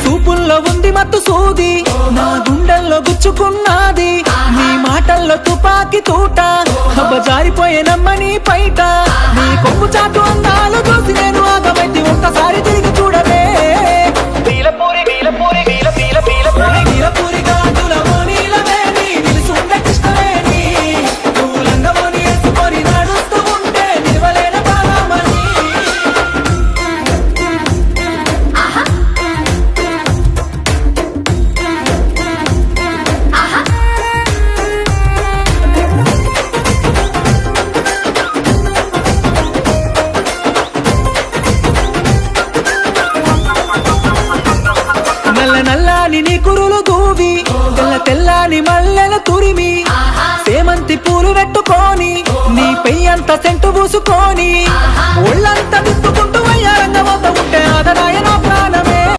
చూపుల్లో ఉంది మత్తు సూది, నా గుండెల్లో గుచ్చుకున్నది నీ మాటల్లో తుపాకి తూట, జారిపోయే నమ్మని పైట, నీ కొమ్ము చాటు అందాలు చూసి నేను ఆగమైతే ఒక్కసారి తిరిగి చూడవే. వీలపూరి వీలపూరి వీల వీల వీలపూరి వీలపూరి గాజులవో నీలవేణి నిలుసుండే కృష్ణవేణి, నువ్వు లంగవోని వేసుకొని నడుస్తూ ఉంటే నిలవలేన బాలమణి. నల్ల నల్లాని నీ కురులు దూవి, తెల్ల తెల్లాని మల్లెల తురిమి, సేమంతి పూలు పెట్టుకొని నీ పెయ్యంత సెంటు పూసుకొని ఒళ్ళంత